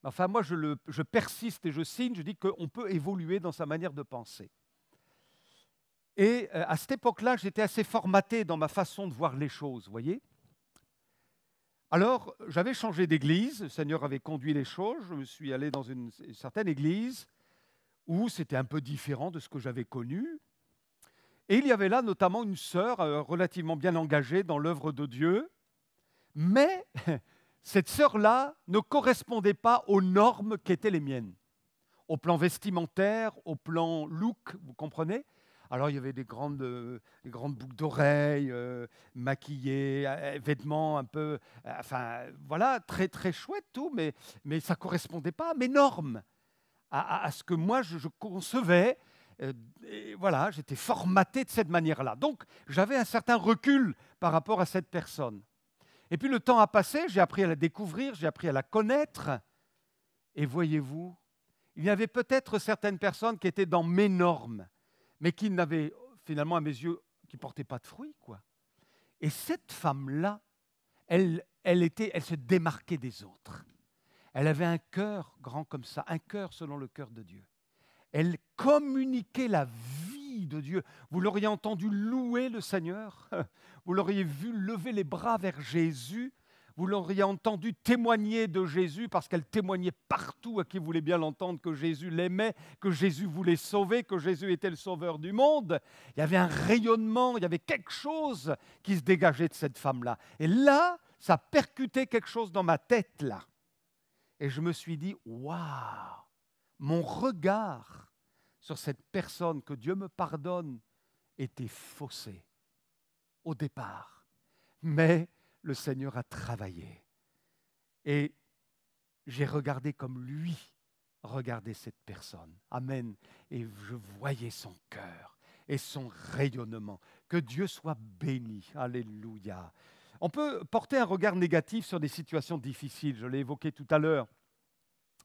S2: Enfin, moi, je persiste et je signe, je dis qu'on peut évoluer dans sa manière de penser. Et à cette époque-là, j'étais assez formaté dans ma façon de voir les choses, vous voyez. Alors, j'avais changé d'église, le Seigneur avait conduit les choses, je me suis allé dans une certaine église où c'était un peu différent de ce que j'avais connu. Et il y avait là notamment une sœur relativement bien engagée dans l'œuvre de Dieu, mais cette sœur-là ne correspondait pas aux normes qui étaient les miennes, au plan vestimentaire, au plan look, vous comprenez ? Alors, il y avait des grandes boucles d'oreilles, maquillées, vêtements un peu... enfin, voilà, très, très chouette tout, mais ça ne correspondait pas à mes normes, à ce que moi, je concevais. Et voilà, j'étais formaté de cette manière-là. Donc, j'avais un certain recul par rapport à cette personne. Et puis, le temps a passé, j'ai appris à la découvrir, j'ai appris à la connaître. Et voyez-vous, il y avait peut-être certaines personnes qui étaient dans mes normes, mais qui n'avait finalement, à mes yeux, qui ne portait pas de fruits, quoi. Et cette femme-là, elle se démarquait des autres. Elle avait un cœur grand comme ça, un cœur selon le cœur de Dieu. Elle communiquait la vie de Dieu. Vous l'auriez entendu louer le Seigneur, vous l'auriez vu lever les bras vers Jésus, vous l'auriez entendu témoigner de Jésus parce qu'elle témoignait partout à qui voulait bien l'entendre que Jésus l'aimait, que Jésus voulait sauver, que Jésus était le sauveur du monde. Il y avait un rayonnement, il y avait quelque chose qui se dégageait de cette femme-là. Et là, ça percutait quelque chose dans ma tête, là. Et je me suis dit, waouh, mon regard sur cette personne, que Dieu me pardonne, était faussé au départ. Mais le Seigneur a travaillé. Et j'ai regardé comme lui regardait cette personne. Amen. Et je voyais son cœur et son rayonnement. Que Dieu soit béni. Alléluia. On peut porter un regard négatif sur des situations difficiles. Je l'ai évoqué tout à l'heure.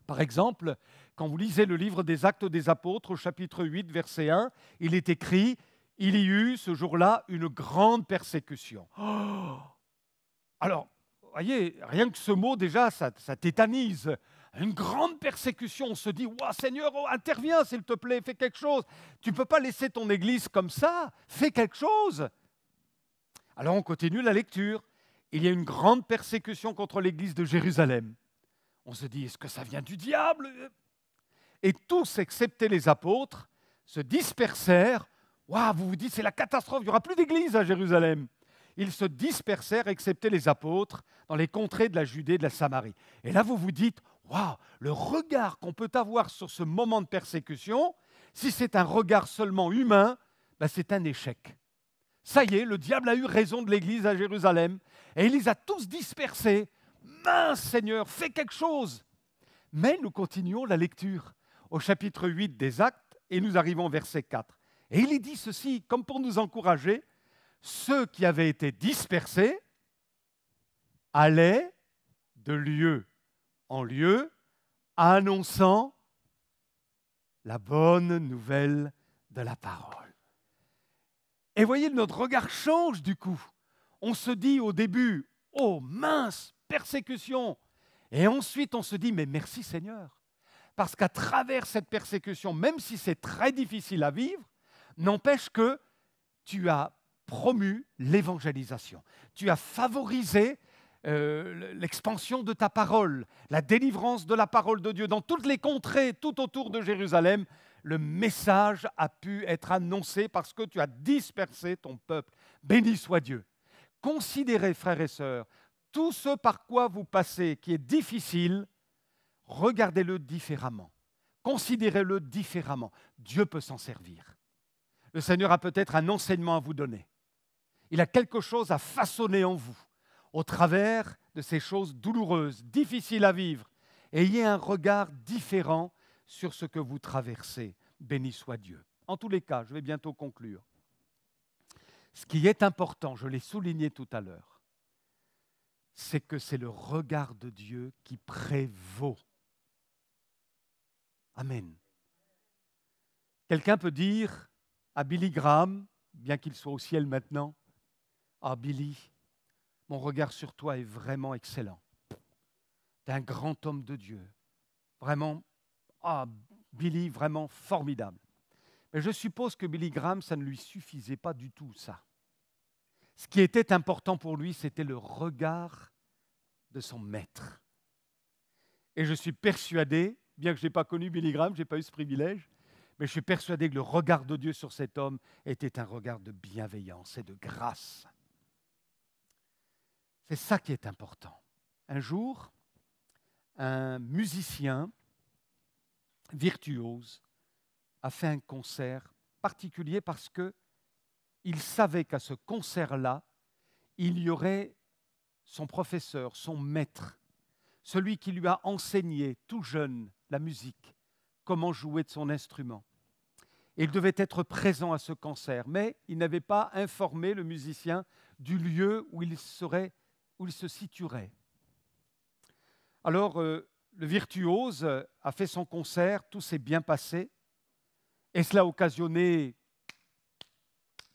S2: Par exemple, quand vous lisez le livre des Actes des Apôtres, au chapitre 8, verset 1, il est écrit « Il y eut ce jour-là une grande persécution. » Alors, vous voyez, rien que ce mot, déjà, ça tétanise. Une grande persécution, on se dit « Ouah, Seigneur, interviens, s'il te plaît, fais quelque chose. Tu ne peux pas laisser ton église comme ça, fais quelque chose. » Alors, on continue la lecture. Il y a une grande persécution contre l'église de Jérusalem. On se dit « Est-ce que ça vient du diable ?» Et tous, excepté les apôtres, se dispersèrent. « Ouah, vous vous dites, c'est la catastrophe, il n'y aura plus d'église à Jérusalem. » Ils se dispersèrent, excepté les apôtres, dans les contrées de la Judée et de la Samarie. Et là, vous vous dites, waouh, le regard qu'on peut avoir sur ce moment de persécution, si c'est un regard seulement humain, ben c'est un échec. Ça y est, le diable a eu raison de l'Église à Jérusalem, et il les a tous dispersés. Mince Seigneur, fais quelque chose. Mais nous continuons la lecture au chapitre 8 des Actes, et nous arrivons au verset 4. Et il y dit ceci, comme pour nous encourager, ceux qui avaient été dispersés allaient de lieu en lieu, annonçant la bonne nouvelle de la parole. Et voyez, notre regard change du coup. On se dit au début, oh mince, persécution. Et ensuite, on se dit, mais merci Seigneur, parce qu'à travers cette persécution, même si c'est très difficile à vivre, n'empêche que tu as promu l'évangélisation. Tu as favorisé l'expansion de ta parole, la délivrance de la parole de Dieu. Dans toutes les contrées, tout autour de Jérusalem, le message a pu être annoncé parce que tu as dispersé ton peuple. Béni soit Dieu. Considérez, frères et sœurs, tout ce par quoi vous passez qui est difficile, regardez-le différemment. Considérez-le différemment. Dieu peut s'en servir. Le Seigneur a peut-être un enseignement à vous donner. Il a quelque chose à façonner en vous au travers de ces choses douloureuses, difficiles à vivre. Ayez un regard différent sur ce que vous traversez. Béni soit Dieu. En tous les cas, je vais bientôt conclure. Ce qui est important, je l'ai souligné tout à l'heure, c'est que c'est le regard de Dieu qui prévaut. Amen. Quelqu'un peut dire à Billy Graham, bien qu'il soit au ciel maintenant, « Ah Billy, mon regard sur toi est vraiment excellent. Tu es un grand homme de Dieu. Vraiment, ah Billy, vraiment formidable. » Mais je suppose que Billy Graham, ça ne lui suffisait pas du tout, ça. Ce qui était important pour lui, c'était le regard de son maître. Et je suis persuadé, bien que je n'ai pas connu Billy Graham, je n'ai pas eu ce privilège, mais je suis persuadé que le regard de Dieu sur cet homme était un regard de bienveillance et de grâce. C'est ça qui est important. Un jour, un musicien virtuose a fait un concert particulier parce qu'il savait qu'à ce concert-là, il y aurait son professeur, son maître, celui qui lui a enseigné tout jeune la musique, comment jouer de son instrument. Et il devait être présent à ce concert, mais il n'avait pas informé le musicien du lieu où il se situerait. Alors, le virtuose a fait son concert, tout s'est bien passé, et cela a occasionné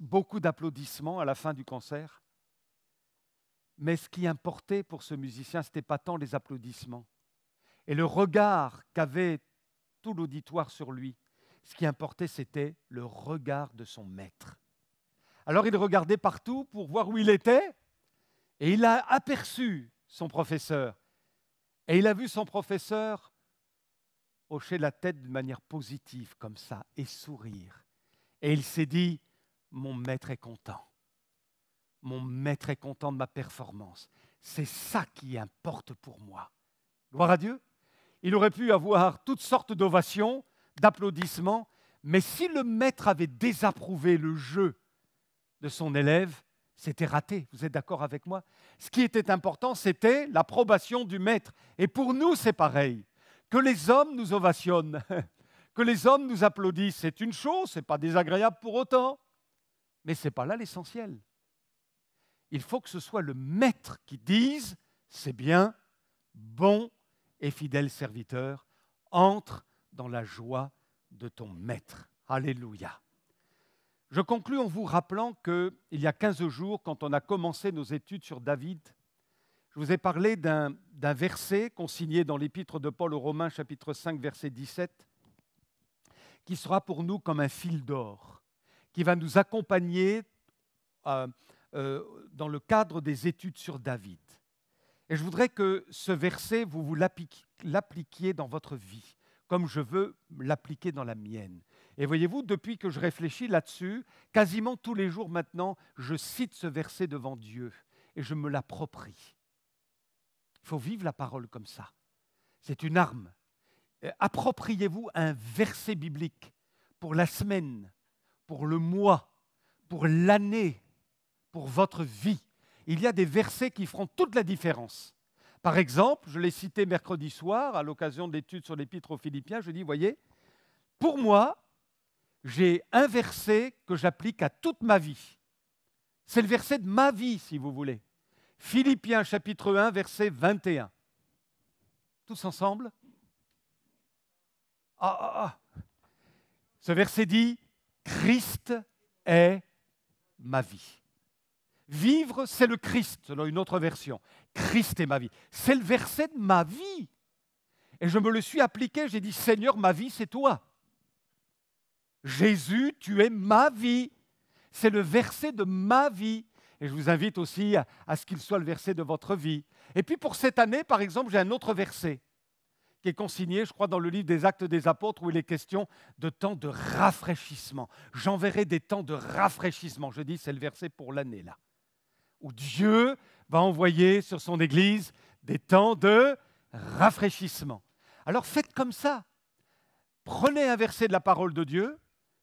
S2: beaucoup d'applaudissements à la fin du concert. Mais ce qui importait pour ce musicien, ce n'était pas tant les applaudissements et le regard qu'avait tout l'auditoire sur lui. Ce qui importait, c'était le regard de son maître. Alors il regardait partout pour voir où il était, et il a aperçu son professeur. Et il a vu son professeur hocher la tête d'une manière positive, comme ça, et sourire. Et il s'est dit, mon maître est content. Mon maître est content de ma performance. C'est ça qui importe pour moi. Gloire à Dieu. Il aurait pu avoir toutes sortes d'ovations, d'applaudissements, mais si le maître avait désapprouvé le jeu de son élève, c'était raté. Vous êtes d'accord avec moi? Ce qui était important, c'était l'approbation du maître. Et pour nous, c'est pareil. Que les hommes nous ovationnent, que les hommes nous applaudissent, c'est une chose, ce n'est pas désagréable pour autant, mais ce n'est pas là l'essentiel. Il faut que ce soit le maître qui dise « c'est bien, bon et fidèle serviteur, entre dans la joie de ton maître. » Alléluia. Je conclus en vous rappelant qu'il y a 15 jours, quand on a commencé nos études sur David, je vous ai parlé d'un verset consigné dans l'épître de Paul aux Romains, chapitre 5, verset 17, qui sera pour nous comme un fil d'or, qui va nous accompagner dans le cadre des études sur David. Et je voudrais que ce verset, vous l'appliquiez dans votre vie, comme je veux l'appliquer dans la mienne. Et voyez-vous, depuis que je réfléchis là-dessus, quasiment tous les jours maintenant, je cite ce verset devant Dieu et je me l'approprie. Il faut vivre la parole comme ça. C'est une arme. Appropriez-vous un verset biblique pour la semaine, pour le mois, pour l'année, pour votre vie. Il y a des versets qui feront toute la différence. Par exemple, je l'ai cité mercredi soir à l'occasion de l'étude sur l'épître aux Philippiens, je dis, voyez, pour moi, j'ai un verset que j'applique à toute ma vie. C'est le verset de ma vie, si vous voulez. Philippiens chapitre 1, verset 21. Tous ensemble? Ce verset dit, Christ est ma vie. Vivre, c'est le Christ, selon une autre version. Christ est ma vie. C'est le verset de ma vie. Et je me le suis appliqué, j'ai dit, Seigneur, ma vie, c'est toi. Jésus, tu es ma vie. C'est le verset de ma vie. Et je vous invite aussi à ce qu'il soit le verset de votre vie. Et puis pour cette année, par exemple, j'ai un autre verset qui est consigné, je crois, dans le livre des Actes des Apôtres, où il est question de temps de rafraîchissement. J'enverrai des temps de rafraîchissement. Je dis, c'est le verset pour l'année, là, où Dieu va envoyer sur son Église des temps de rafraîchissement. Alors faites comme ça. Prenez un verset de la parole de Dieu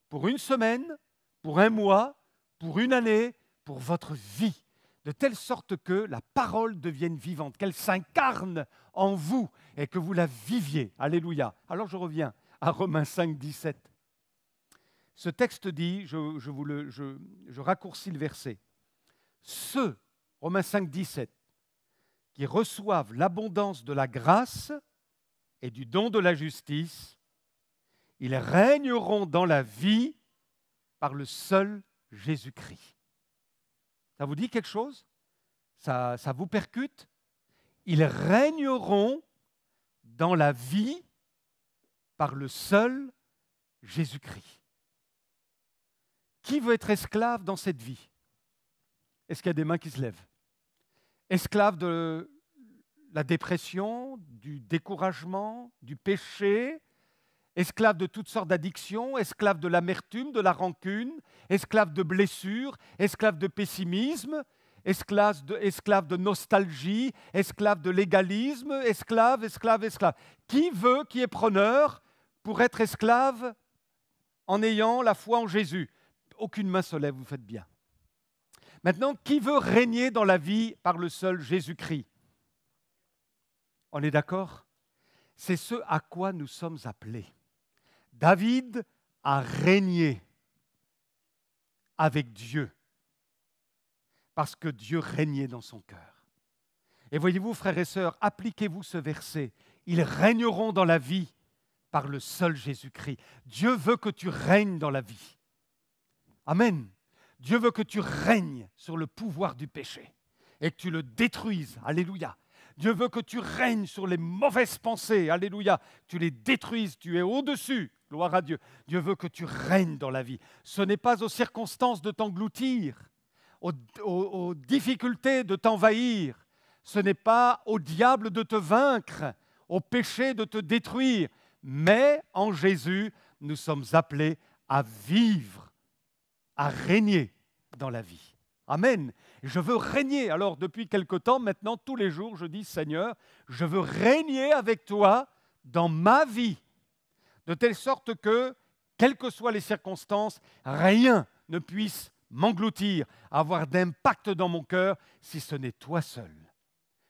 S2: pour une semaine, pour un mois, pour une année, pour votre vie, de telle sorte que la parole devienne vivante, qu'elle s'incarne en vous et que vous la viviez. Alléluia. Alors je reviens à Romains 5, 17. Ce texte dit, je raccourcis le verset, ceux, Romains 5, 17, qui reçoivent l'abondance de la grâce et du don de la justice, ils régneront dans la vie par le seul Jésus-Christ. Ça vous dit quelque chose? Ça vous percute? Ils régneront dans la vie par le seul Jésus-Christ. Qui veut être esclave dans cette vie? Est-ce qu'il y a des mains qui se lèvent? Esclave de la dépression, du découragement, du péché, esclave de toutes sortes d'addictions, esclave de l'amertume, de la rancune, esclave de blessures, esclave de pessimisme, esclave de nostalgie, esclave de légalisme, esclave. Qui est preneur pour être esclave en ayant la foi en Jésus? Aucune main se lève, vous faites bien. Maintenant, qui veut régner dans la vie par le seul Jésus-Christ? On est d'accord? C'est ce à quoi nous sommes appelés. David a régné avec Dieu parce que Dieu régnait dans son cœur. Et voyez-vous, frères et sœurs, appliquez-vous ce verset. Ils régneront dans la vie par le seul Jésus-Christ. Dieu veut que tu règnes dans la vie. Amen. Dieu veut que tu règnes sur le pouvoir du péché et que tu le détruises. Alléluia. Dieu veut que tu règnes sur les mauvaises pensées. Alléluia. Tu les détruises. Tu es au-dessus. Gloire à Dieu. Dieu veut que tu règnes dans la vie. Ce n'est pas aux circonstances de t'engloutir, aux difficultés de t'envahir. Ce n'est pas au diable de te vaincre, au péché de te détruire. Mais en Jésus, nous sommes appelés à vivre, à régner dans la vie. Amen. Je veux régner. Alors, depuis quelque temps, maintenant, tous les jours, je dis, Seigneur, je veux régner avec toi dans ma vie, de telle sorte que, quelles que soient les circonstances, rien ne puisse m'engloutir, avoir d'impact dans mon cœur, si ce n'est toi seul.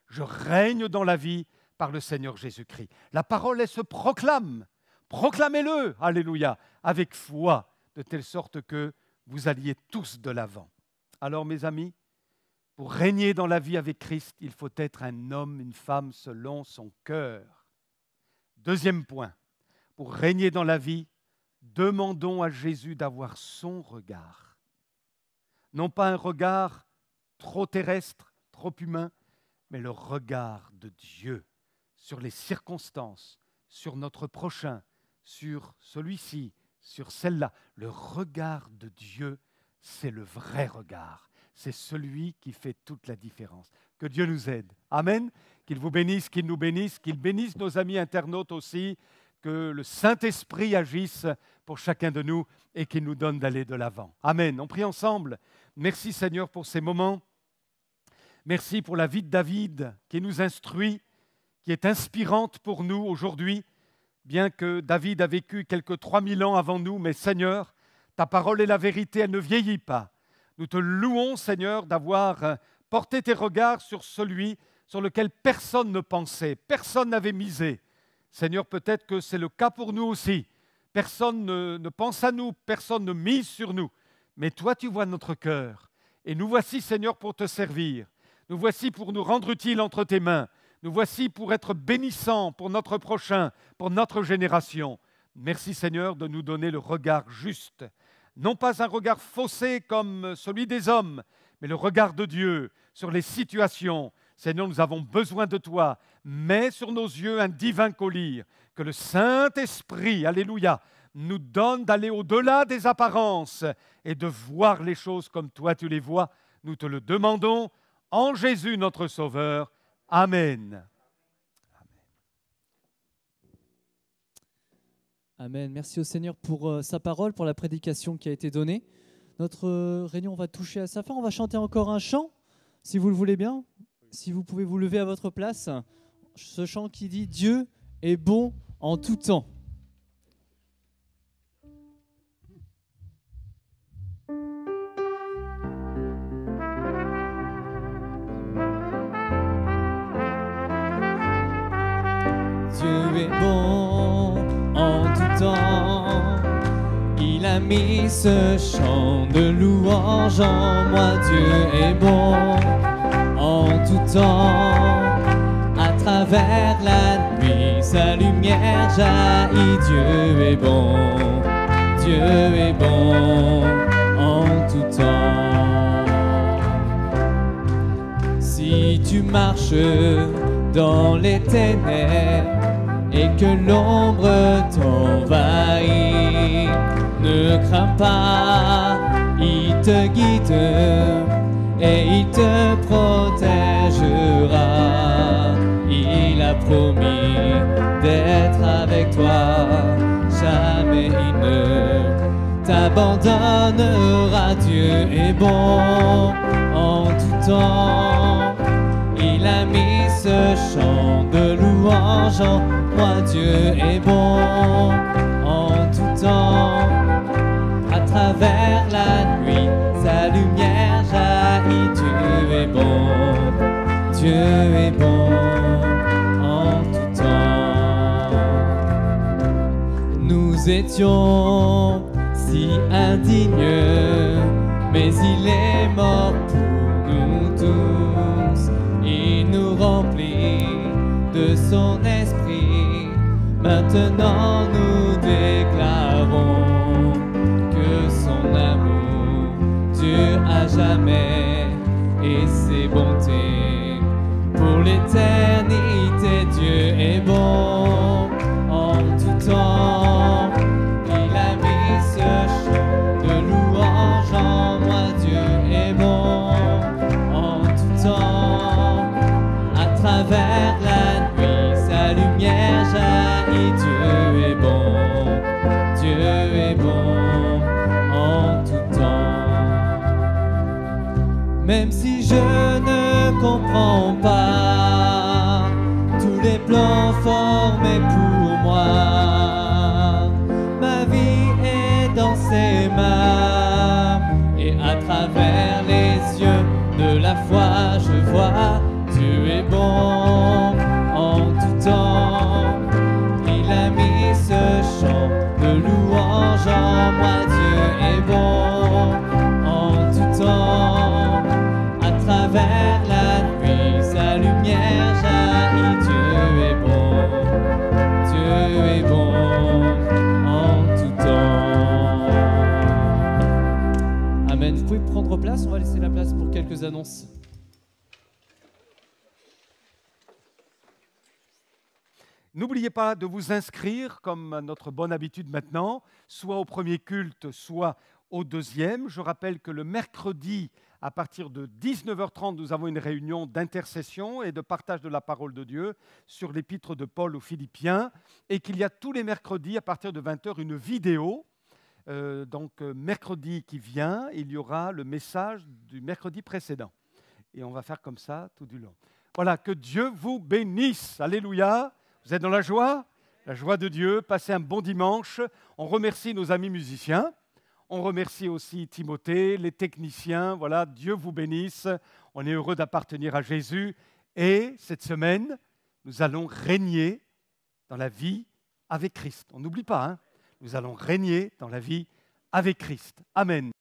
S2: Je règne dans la vie par le Seigneur Jésus-Christ. La parole, elle se proclame. Proclamez-le, alléluia, avec foi, de telle sorte que vous alliez tous de l'avant. Alors, mes amis, pour régner dans la vie avec Christ, il faut être un homme, une femme selon son cœur. Deuxième point, pour régner dans la vie, demandons à Jésus d'avoir son regard. Non pas un regard trop terrestre, trop humain, mais le regard de Dieu sur les circonstances, sur notre prochain, sur celui-ci, sur celle-là. Le regard de Dieu, c'est le vrai regard. C'est celui qui fait toute la différence. Que Dieu nous aide. Amen. Qu'il vous bénisse, qu'il nous bénisse, qu'il bénisse nos amis internautes aussi, que le Saint-Esprit agisse pour chacun de nous et qu'il nous donne d'aller de l'avant. Amen. On prie ensemble. Merci Seigneur pour ces moments. Merci pour la vie de David qui nous instruit, qui est inspirante pour nous aujourd'hui, bien que David a vécu quelques 3000 ans avant nous, mais Seigneur, ta parole est la vérité, elle ne vieillit pas. Nous te louons, Seigneur, d'avoir porté tes regards sur celui sur lequel personne ne pensait, personne n'avait misé. Seigneur, peut-être que c'est le cas pour nous aussi. Personne ne pense à nous, personne ne mise sur nous. Mais toi, tu vois notre cœur. Et nous voici, Seigneur, pour te servir. Nous voici pour nous rendre utiles entre tes mains. Nous voici pour être bénissants pour notre prochain, pour notre génération. Merci, Seigneur, de nous donner le regard juste non pas un regard faussé comme celui des hommes, mais le regard de Dieu sur les situations. Seigneur, nous avons besoin de toi. Mets sur nos yeux un divin collier, que le Saint-Esprit, alléluia, nous donne d'aller au-delà des apparences et de voir les choses comme toi tu les vois. Nous te le demandons en Jésus notre Sauveur. Amen.
S1: Amen. Merci au Seigneur pour sa parole, pour la prédication qui a été donnée. Notre réunion va toucher à sa fin. On va chanter encore un chant, si vous le voulez bien. Si vous pouvez vous lever à votre place. Ce chant qui dit « Dieu est bon en tout temps ». Dieu est bon en tout temps, il a mis ce chant de louange en moi. Dieu est bon en tout temps, à travers la nuit, sa lumière jaillit. Dieu est bon en tout temps. Si tu marches dans les ténèbres et que l'ombre t'envahit, ne crains pas, il te guide et il te protégera. Il a promis d'être avec toi, jamais il ne t'abandonnera. Dieu est bon en tout temps, il a mis ce chant de louange en moi. Dieu est bon en tout temps, à travers la nuit, sa lumière jaillit. Dieu est bon en tout temps. Nous étions si indignes, mais il est mort pour nous tous. Il nous remplit de son esprit. Maintenant nous déclarons que son amour dure à jamais et ses bontés pour l'éternité. Dieu est bon en tout temps, il a mis ce chant de louange en moi. Dieu est bon en tout temps, à travers la nuit, sa lumière jaillit. Dieu est bon en tout temps. Même si je ne comprends pas tous les plans formés pour moi, ma vie est dans ses mains et à travers les yeux de la foi je vois. Dieu est bon en tout temps, il a mis ce chant de louange en moi. Dieu est bon en tout temps, à travers la nuit, sa lumière jaillit. Dieu est bon en tout temps. Amen. Vous pouvez prendre place, on va laisser la place pour quelques annonces.
S2: N'oubliez pas de vous inscrire, comme à notre bonne habitude maintenant, soit au premier culte, soit au deuxième. Je rappelle que le mercredi, à partir de 19h30, nous avons une réunion d'intercession et de partage de la parole de Dieu sur l'épître de Paul aux Philippiens, et qu'il y a tous les mercredis, à partir de 20h, une vidéo. Donc, mercredi qui vient, il y aura le message du mercredi précédent. Et on va faire comme ça tout du long. Voilà, que Dieu vous bénisse. Alléluia. Vous êtes dans la joie de Dieu. Passez un bon dimanche. On remercie nos amis musiciens. On remercie aussi Timothée, les techniciens. Voilà, Dieu vous bénisse. On est heureux d'appartenir à Jésus. Et cette semaine, nous allons régner dans la vie avec Christ. On n'oublie pas, hein? Nous allons régner dans la vie avec Christ. Amen.